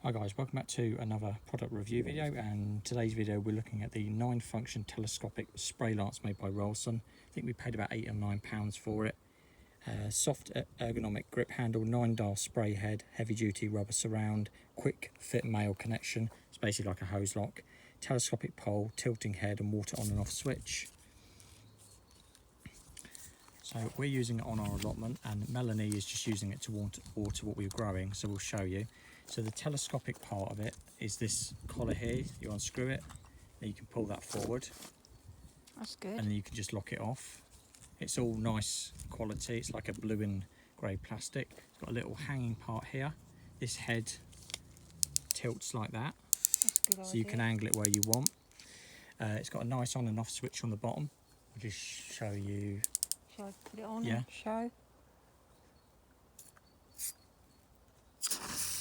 Hi guys, welcome back to another product review video, and today's video we're looking at the 9-function telescopic spray lance made by Rolson. I think we paid about £8 or £9 for it. Soft ergonomic grip handle, 9-dial spray head, heavy duty rubber surround, quick fit male connection, it's basically like a hose lock, telescopic pole, tilting head and water on and off switch. So we're using it on our allotment, and Melanie is just using it to water what we're growing, so we'll show you. So the telescopic part of it is this collar here. You unscrew it, then you can pull that forward. That's good. And then you can just lock it off. It's all nice quality. It's like a blue and grey plastic. It's got a little hanging part here. This head tilts like that. That's a good idea. So you can angle it where you want. It's got a nice on and off switch on the bottom. I'll just show you. Shall I put it on Yeah. and show?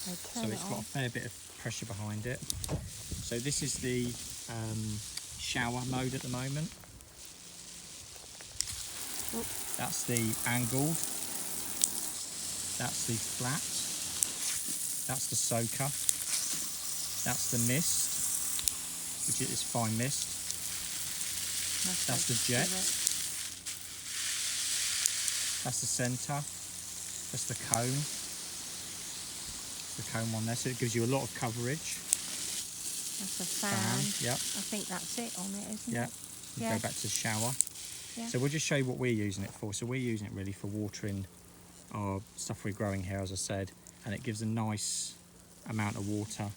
So it's got a fair bit of pressure behind it. So this is the shower mode at the moment. Oop. That's the angled. That's the flat. That's the soaker. That's the mist, which is fine mist. That's the jet. That's the centre. That's the cone. The cone one there, so it gives you a lot of coverage. That's a fan. Yep. I think that's it on it, isn't Yep. it? You go back to the shower. Yeah. So we'll just show you what we're using it for. So we're using it really for watering our stuff we're growing here, as I said, and it gives a nice amount of water.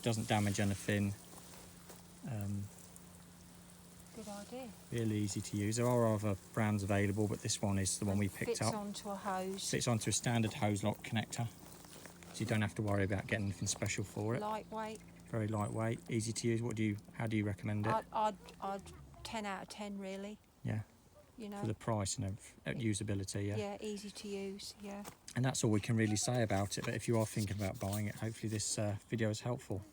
Doesn't damage anything. Good idea. Really easy to use. There are other brands available, but this one is the one we picked up. Fits onto a hose. Fits onto a standard hose lock connector, so you don't have to worry about getting anything special for it. Lightweight. Very lightweight, easy to use. How do you recommend it? I'd 10 out of 10 really. Yeah. You know. For the price and usability, yeah. Yeah, easy to use, yeah. And that's all we can really say about it, but if you are thinking about buying it, hopefully this video is helpful.